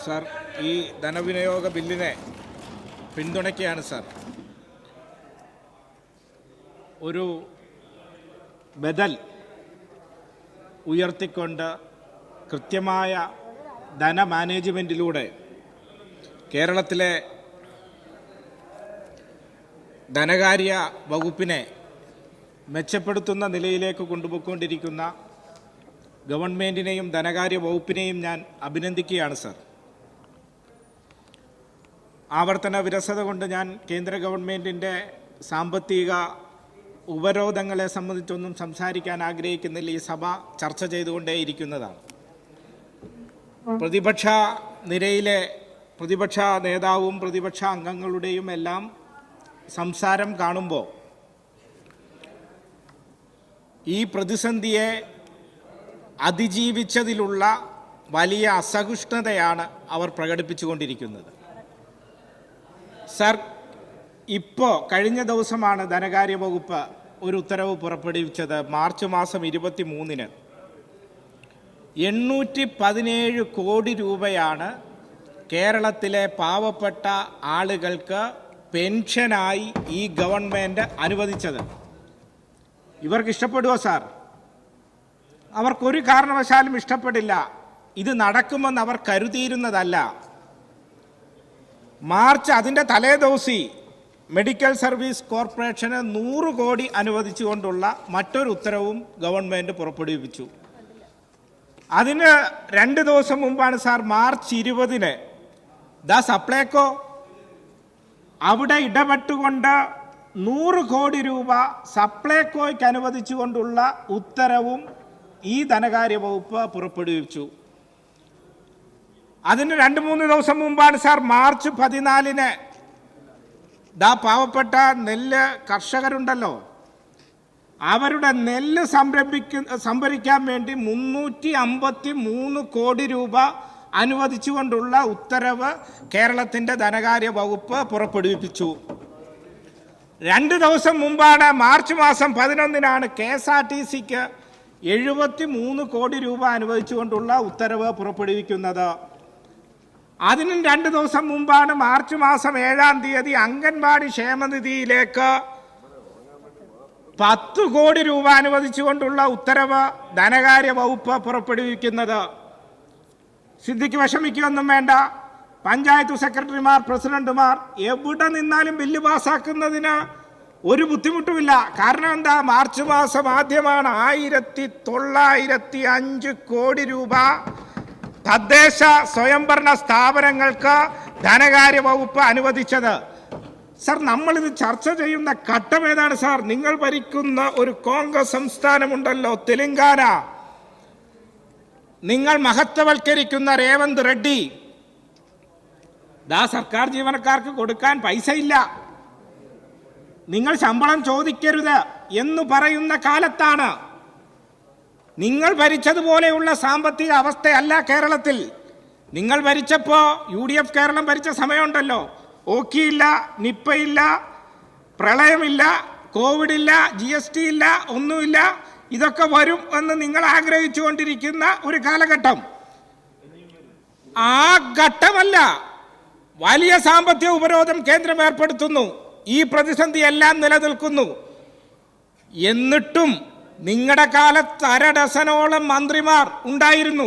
Sir, ഈ ധനവിനിയോഗ ബില്ലിനെ പിന്തുണയ്ക്കുകയാണ് sir. ഒരു ബദൽ ഉയർത്തിക്കൊണ്ട് കൃത്യമായ ധനമാനേജ്മെൻറ്റിലൂടെ കേരളത്തിലെ ധനകാര്യ വകുപ്പിനെ മെച്ചപ്പെടുത്തുന്ന നിലയിലേക്ക് കൊണ്ടുപോയിക്കൊണ്ടിരിക്കുന്ന ഗവൺമെൻറ്റിനെയും ധനകാര്യ വകുപ്പിനെയും ഞാൻ അഭിനന്ദിക്കുകയാണ് സർ. ആവർത്തന വിരസത കൊണ്ട് ഞാൻ കേന്ദ്ര ഗവൺമെൻറ്റിൻ്റെ സാമ്പത്തിക ഉപരോധങ്ങളെ സംബന്ധിച്ചൊന്നും സംസാരിക്കാൻ ആഗ്രഹിക്കുന്നില്ല. ഈ സഭ ചർച്ച ചെയ്തുകൊണ്ടേയിരിക്കുന്നതാണ്. പ്രതിപക്ഷ നിരയിലെ പ്രതിപക്ഷ നേതാവും പ്രതിപക്ഷ അംഗങ്ങളുടെയും എല്ലാം സംസാരം കാണുമ്പോൾ ഈ പ്രതിസന്ധിയെ അതിജീവിച്ചതിലുള്ള വലിയ അസഹിഷ്ണുതയാണ് അവർ പ്രകടിപ്പിച്ചുകൊണ്ടിരിക്കുന്നത്. സർ, ഇപ്പോൾ കഴിഞ്ഞ ദിവസമാണ് ധനകാര്യ വകുപ്പ് ഒരു ഉത്തരവ് പുറപ്പെടുവിച്ചത്. മാർച്ച് മാസം 23-ന് 817 കോടി രൂപയാണ് കേരളത്തിലെ പാവപ്പെട്ട ആളുകൾക്ക് പെൻഷനായി ഈ ഗവൺമെൻറ് അനുവദിച്ചത്. ഇവർക്ക് ഇഷ്ടപ്പെടുമോ സാർ? അവർക്കൊരു കാരണവശാലും ഇഷ്ടപ്പെടില്ല. ഇത് നടക്കുമെന്ന് അവർ കരുതിയിരുന്നതല്ല. മാർച്ച് അതിൻ്റെ തലേദിവസി മെഡിക്കൽ സർവീസ് കോർപ്പറേഷന് 100 കോടി അനുവദിച്ചുകൊണ്ടുള്ള മറ്റൊരു ഉത്തരവും ഗവൺമെൻറ് പുറപ്പെടുവിപ്പിച്ചു. അതിന് 2 ദിവസം മുമ്പാണ് സാർ, മാർച്ച് 20-ന് സപ്ലൈകോ അവിടെ ഇടപെട്ടുകൊണ്ട് 100 കോടി രൂപ സപ്ലൈകോയ്ക്ക് അനുവദിച്ചുകൊണ്ടുള്ള ഉത്തരവും ഈ ധനകാര്യ വകുപ്പ് പുറപ്പെടുവിച്ചു. അതിന് 2-3 ദിവസം മുമ്പാണ് സാർ, മാർച്ച് 14-ന് പാവപ്പെട്ട നെല്ല് കർഷകരുണ്ടല്ലോ, അവരുടെ നെല്ല് സംഭരിക്കാൻ വേണ്ടി 353 കോടി രൂപ അനുവദിച്ചുകൊണ്ടുള്ള ഉത്തരവ് കേരളത്തിൻ്റെ ധനകാര്യ വകുപ്പ് പുറപ്പെടുവിപ്പിച്ചു. 2 ദിവസം മുമ്പാണ്, മാർച്ച് മാസം 11-നാണ് KSRTCക്ക് 73 കോടി രൂപ അനുവദിച്ചുകൊണ്ടുള്ള ഉത്തരവ് പുറപ്പെടുവിക്കുന്നത്. അതിനും 2 ദിവസം മുമ്പാണ്, മാർച്ച് മാസം 7-ാം തീയതി അംഗൻവാടി ക്ഷേമനിധിയിലേക്ക് 10 കോടി രൂപ അനുവദിച്ചുകൊണ്ടുള്ള ഉത്തരവ് ധനകാര്യ വകുപ്പ് പുറപ്പെടുവിക്കുന്നത്. സിദ്ദിഖ് വിഷമിക്കുകയൊന്നും വേണ്ട. പഞ്ചായത്ത് സെക്രട്ടറിമാർ, പ്രസിഡന്റുമാർ എവിടെ നിന്നാലും ബില്ല് പാസ്സാക്കുന്നതിന് ഒരു ബുദ്ധിമുട്ടുമില്ല. കാരണം എന്താ? മാർച്ച് മാസം ആദ്യമാണ് 1905 കോടി രൂപ തദ്ദേശ സ്വയംഭരണ സ്ഥാപനങ്ങൾക്ക് ധനകാര്യ വകുപ്പ് അനുവദിച്ചത്. സർ, നമ്മളിത് ചർച്ച ചെയ്യുന്ന ഘട്ടം ഏതാണ് സാർ? നിങ്ങൾ ഭരിക്കുന്ന ഒരു കോൺഗ്രസ് സംസ്ഥാനമുണ്ടല്ലോ, തെലങ്കാന. നിങ്ങൾ മഹത്വവൽക്കരിക്കുന്ന രേവന്ത് റെഡ്ഡി, സർക്കാർ ജീവനക്കാർക്ക് കൊടുക്കാൻ പൈസയില്ല, നിങ്ങൾ ശമ്പളം ചോദിക്കരുത് എന്ന് പറയുന്ന കാലത്താണ്. നിങ്ങൾ ഭരിച്ചതുപോലെയുള്ള സാമ്പത്തിക അവസ്ഥയല്ല കേരളത്തിൽ. നിങ്ങൾ ഭരിച്ചപ്പോൾ UDF കേരളം ഭരിച്ച സമയമുണ്ടല്ലോ, ഓക്കിയില്ല, നിപ്പയില്ല, പ്രളയമില്ല, കോവിഡില്ല, GST ഇല്ല, ഒന്നുമില്ല. ഇതൊക്കെ വരും എന്ന് നിങ്ങൾ ആഗ്രഹിച്ചുകൊണ്ടിരിക്കുന്ന ഒരു കാലഘട്ടം. ആ ഘട്ടമല്ല, വലിയ സാമ്പത്തിക ഉപരോധം കേന്ദ്രം ഏർപ്പെടുത്തുന്നു. ഈ പ്രതിസന്ധി എല്ലാം നിലനിൽക്കുന്നു. എന്നിട്ടും നിങ്ങളുടെ കാലത്ത് 1/2 ഡസനോളം മന്ത്രിമാർ ഉണ്ടായിരുന്നു.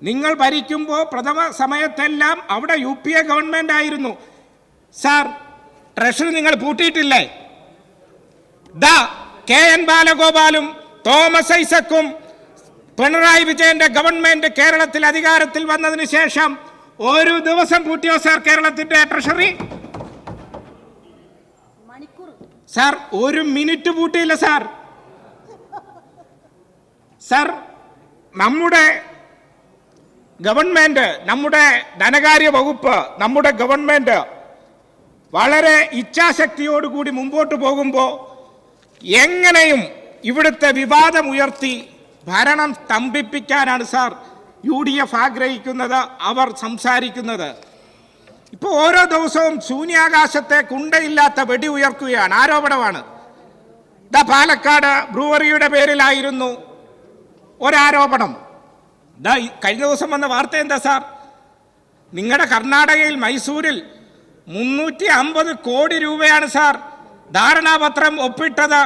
നിങ്ങൾ ഭരിക്കുമ്പോൾ പ്രഥമ സമയത്തെല്ലാം അവിടെ UPA ഗവൺമെൻറ് ആയിരുന്നു. സാർ, ട്രഷറി നിങ്ങൾ പൂട്ടിയിട്ടില്ലേ? KN ബാലഗോപാലും തോമസ് ഐസക്കും പിണറായി വിജയന്റെ ഗവൺമെന്റ് കേരളത്തിൽ അധികാരത്തിൽ വന്നതിന് ശേഷം ഒരു ദിവസം പൂട്ടിയോ സാർ കേരളത്തിന്റെ ട്രഷറി? സാർ, 1 മിനിറ്റ് പൂട്ടിയില്ല സാർ. സാർ, നമ്മുടെ ഗവൺമെന്റ്, നമ്മുടെ ധനകാര്യ വകുപ്പ്, നമ്മുടെ ഗവൺമെന്റ് വളരെ ഇച്ഛാശക്തിയോടുകൂടി മുമ്പോട്ട് പോകുമ്പോൾ എങ്ങനെയും ഇവിടുത്തെ വിവാദം ഉയർത്തി ഭരണം സ്തംഭിപ്പിക്കാനാണ് സാർ UDF ആഗ്രഹിക്കുന്നത്, അവർ സംസാരിക്കുന്നത്. ഇപ്പോൾ ഓരോ ദിവസവും ശൂന്യാകാശത്തെ കുണ്ടയില്ലാത്ത വെടി ഉയർക്കുകയാണ്, ആരോപണമാണ്. പാലക്കാട് ബ്രൂവറിയുടെ പേരിലായിരുന്നു ഒരാരോപണം. കഴിഞ്ഞ ദിവസം വന്ന വാർത്ത എന്താ സാർ? നിങ്ങളുടെ കർണാടകയിൽ മൈസൂരിൽ 350 കോടി രൂപയാണ് സാർ ധാരണാപത്രം ഒപ്പിട്ടത്.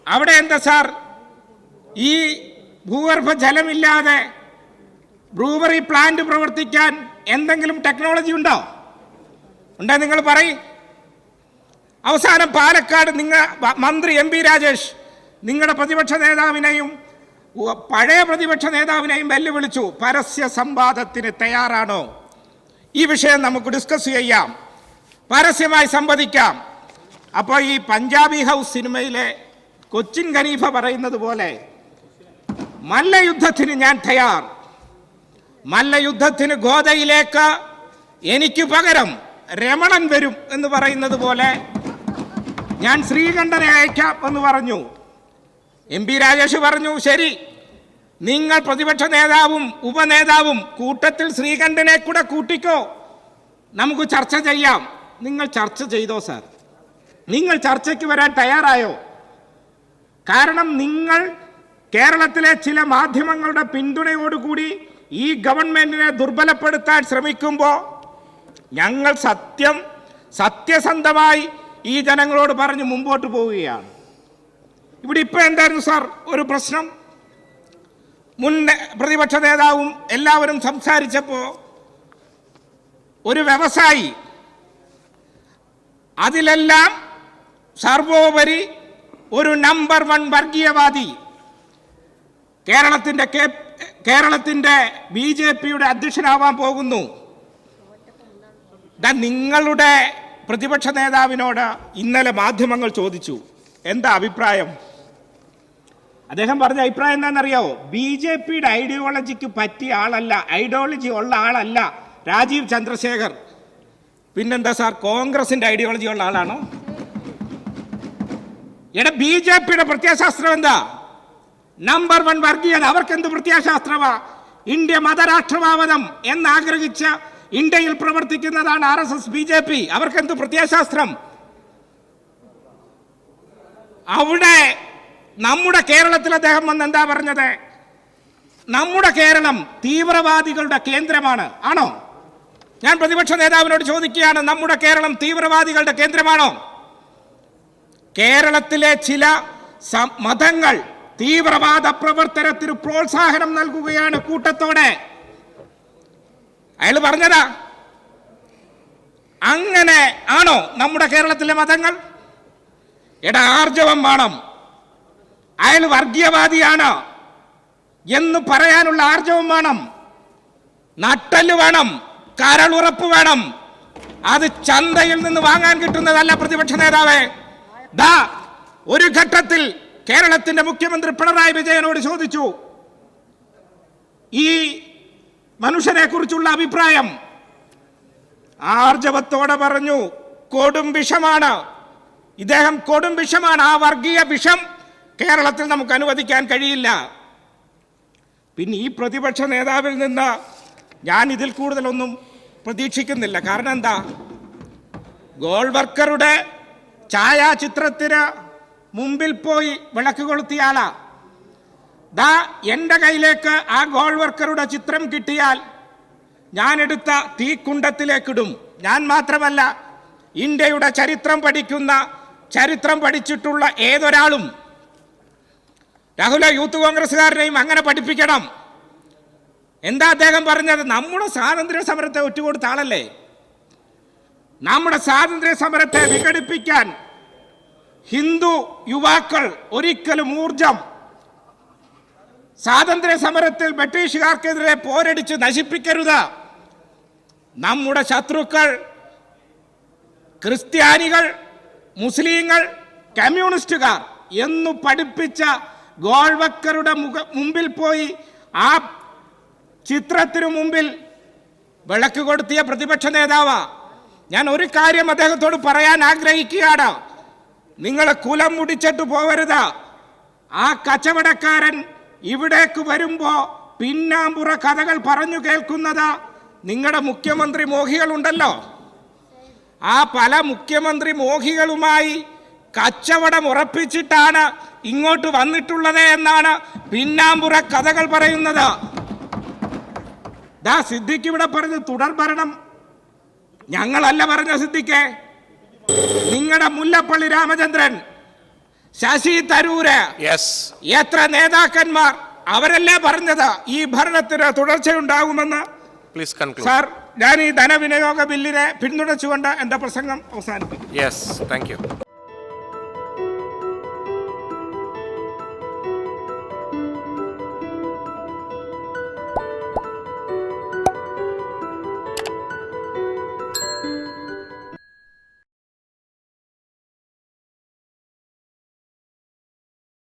അവിടെ എന്താ സാർ ഈ ഭൂഗർഭ ജലമില്ലാതെ ബ്രൂവറി പ്ലാന്റ് പ്രവർത്തിക്കാൻ എന്തെങ്കിലും ടെക്നോളജി ഉണ്ടോ? ഉണ്ടോ നിങ്ങൾ പറയും. അവസാനം പാലക്കാട് മന്ത്രി MP രാജേഷ് നിങ്ങളുടെ പ്രതിപക്ഷ നേതാവിനെയും പഴയ പ്രതിപക്ഷ നേതാവിനെയും വെല്ലുവിളിച്ചു. പരസ്യ സംവാദത്തിന് തയ്യാറാണോ? ഈ വിഷയം നമുക്ക് ഡിസ്കസ് ചെയ്യാം, പരസ്യമായി സംവദിക്കാം. അപ്പോൾ ഈ പഞ്ചാബി ഹൗസ് സിനിമയിലെ കൊച്ചിൻ ഖനീഫ പറയുന്നത് പോലെ മല്ലയുദ്ധത്തിന് ഞാൻ തയ്യാർ, മല്ലയുദ്ധത്തിന് ഗോദയിലേക്ക് എനിക്ക് പകരം രമണൻ വരും എന്ന് പറയുന്നത് പോലെ ഞാൻ ശ്രീകണ്ഠനെ അയക്കാം എന്ന് പറഞ്ഞു. MP രാജേഷ് പറഞ്ഞു, ശരി, നിങ്ങൾ പ്രതിപക്ഷ നേതാവും ഉപനേതാവും കൂട്ടത്തിൽ ശ്രീകണ്ഠനെ കൂടെ കൂട്ടിക്കോ, നമുക്ക് ചർച്ച ചെയ്യാം. നിങ്ങൾ ചർച്ച ചെയ്തോ സാർ? നിങ്ങൾ ചർച്ചയ്ക്ക് വരാൻ തയ്യാറായോ? കാരണം നിങ്ങൾ കേരളത്തിലെ ചില മാധ്യമങ്ങളുടെ പിന്തുണയോടുകൂടി ഈ ഗവൺമെന്റിനെ ദുർബലപ്പെടുത്താൻ ശ്രമിക്കുമ്പോൾ ഞങ്ങൾ സത്യസന്ധമായി ഈ ജനങ്ങളോട് പറഞ്ഞ് മുമ്പോട്ട് പോവുകയാണ്. ഇവിടെ ഇപ്പോൾ എന്തായിരുന്നു സാർ ഒരു പ്രശ്നം? മുൻ പ്രതിപക്ഷ നേതാവും എല്ലാവരും സംസാരിച്ചപ്പോൾ ഒരു വ്യവസായി, അതിലെല്ലാം സർവോപരി ഒരു നമ്പർ 1 വർഗീയവാദി, കേരളത്തിൻ്റെ BJPയുടെ അധ്യക്ഷനാവാൻ പോകുന്നു. നിങ്ങളുടെ പ്രതിപക്ഷ നേതാവിനോട് ഇന്നലെ മാധ്യമങ്ങൾ ചോദിച്ചു, എന്താ അഭിപ്രായം? അദ്ദേഹം പറഞ്ഞ അഭിപ്രായം എന്താണെന്നറിയാവോ? BJPയുടെ ഐഡിയോളജിക്ക് പറ്റിയ ആളല്ല, ഐഡിയോളജി ഉള്ള ആളല്ല രാജീവ് ചന്ദ്രശേഖർ. പിന്നെന്താ സാർ, കോൺഗ്രസിന്റെ ഐഡിയോളജി ഉള്ള ആളാണോ? BJPയുടെ പ്രത്യയശാസ്ത്രം എന്താ? നമ്പർ 1 വർഗീയത. അവർക്ക് എന്ത് പ്രത്യയശാസ്ത്രമാ? ഇന്ത്യ മതരാഷ്ട്രമാവണം എന്നാഗ്രഹിച്ച ഇന്ത്യയിൽ പ്രവർത്തിക്കുന്നതാണ് RSS BJP. അവർക്ക് എന്ത് പ്രത്യയശാസ്ത്രം? അവിടെ നമ്മുടെ കേരളത്തിൽ അദ്ദേഹം വന്ന് എന്താ പറഞ്ഞത്? നമ്മുടെ കേരളം തീവ്രവാദികളുടെ കേന്ദ്രമാണ്. ആണോ? ഞാൻ പ്രതിപക്ഷ നേതാവിനോട് ചോദിക്കുകയാണ്, നമ്മുടെ കേരളം തീവ്രവാദികളുടെ കേന്ദ്രമാണോ? കേരളത്തിലെ ചില മതങ്ങൾ തീവ്രവാദ പ്രവർത്തനത്തിന് പ്രോത്സാഹനം നൽകുകയാണ് കൂട്ടത്തോടെ. അയാൾ പറഞ്ഞതാ. അങ്ങനെ ആണോ നമ്മുടെ കേരളത്തിലെ മതങ്ങൾ? ആർജവം വേണം, അയാൾ വർഗീയവാദിയാണ് എന്ന് പറയാനുള്ള ആർജവം വേണം, നട്ടല് വേണം, കരളുറപ്പ് വേണം. അത് ചന്തയിൽ നിന്ന് വാങ്ങാൻ കിട്ടുന്നതല്ല പ്രതിപക്ഷ നേതാവേ. ഒരു ഘട്ടത്തിൽ കേരളത്തിന്റെ മുഖ്യമന്ത്രി പിണറായി വിജയനോട് ചോദിച്ചു, ഈ മനുഷ്യനെ കുറിച്ചുള്ള അഭിപ്രായം. ആർജവത്തോടെ പറഞ്ഞു, കൊടും വിഷമാണ് ഇദ്ദേഹം, കൊടും വിഷമാണ്. ആ വർഗീയ വിഷം കേരളത്തിൽ നമുക്ക് അനുവദിക്കാൻ കഴിയില്ല. പിന്നെ ഈ പ്രതിപക്ഷ നേതാവിൽ നിന്ന് ഞാൻ ഇതിൽ കൂടുതലൊന്നും പ്രതീക്ഷിക്കുന്നില്ല. കാരണം എന്താ? ഗോൾവർക്കറുടെ ഛായാചിത്രത്തിന് മുമ്പിൽ പോയി വിളക്ക് കൊളുത്തിയാളാ. എൻ്റെ കയ്യിലേക്ക് ആ ഗോൾവർക്കറുടെ ചിത്രം കിട്ടിയാൽ ഞാനെടുത്ത തീക്കുണ്ടത്തിലേക്കിടും. ഞാൻ മാത്രമല്ല, ഇന്ത്യയുടെ ചരിത്രം പഠിച്ചിട്ടുള്ള ഏതൊരാളും, രാഹുല യൂത്ത് കോൺഗ്രസ്സുകാരനെയും അങ്ങനെ പഠിപ്പിക്കണം. എന്താ അദ്ദേഹം പറഞ്ഞത്? നമ്മുടെ സ്വാതന്ത്ര്യ സമരത്തെ ഒറ്റുകൊടുത്ത ആളല്ലേ. നമ്മുടെ സ്വാതന്ത്ര്യ സമരത്തെ വിഘടിപ്പിക്കാൻ ഹിന്ദു യുവാക്കൾ ഒരിക്കലും ഊർജം, സ്വാതന്ത്ര്യ സമരത്തിൽ ബ്രിട്ടീഷുകാർക്കെതിരെ പോരടിച്ച് നശിപ്പിക്കരുത്. നമ്മുടെ ശത്രുക്കൾ ക്രിസ്ത്യാനികൾ, മുസ്ലിങ്ങൾ, കമ്മ്യൂണിസ്റ്റുകാർ എന്നു പഠിപ്പിച്ച ഗോൾവക്കറുടെ മുമ്പിൽ പോയി ആ ചിത്രത്തിനു മുമ്പിൽ വിളക്ക് കൊടുത്തിയ പ്രതിപക്ഷ നേതാവാ. ഞാൻ ഒരു കാര്യം അദ്ദേഹത്തോട് പറയാൻ ആഗ്രഹിക്കുകയാണ്. നിങ്ങൾ കുലം മുടിച്ചിട്ട് പോവരുത്. ആ കച്ചവടക്കാരൻ ഇവിടേക്ക് വരുമ്പോൾ പിന്നാമ്പുറ കഥകൾ പറഞ്ഞു കേൾക്കുന്നത് നിങ്ങളുടെ മുഖ്യമന്ത്രി മോഹികളുണ്ടല്ലോ. ആ പല മുഖ്യമന്ത്രി മോഹികളുമായി കച്ചവടം ഉറപ്പിച്ചിട്ടാണ് ഇങ്ങോട്ട് വന്നിട്ടുള്ളത് എന്നാണ് പിന്നാമ്പുറ കഥകൾ പറയുന്നത്. സിദ്ദിഖ് ഇവിടെ പറഞ്ഞ് തുടർ ഭരണം. ഞങ്ങളല്ല പറഞ്ഞ സിദ്ദിഖെ, നിങ്ങളുടെ മുല്ലപ്പള്ളി രാമചന്ദ്രൻ, ശശി തരൂര്, എത്ര നേതാക്കന്മാർ അവരല്ലേ പറഞ്ഞത് ഈ ഭരണത്തിന് തുടർച്ചയുണ്ടാകുമെന്ന്. സാർ, ഞാൻ ഈ ധനവിനിയോഗ ബില്ലിനെ പിന്തുണച്ചുകൊണ്ട് എന്റെ പ്രസംഗം അവസാനിപ്പിക്കും.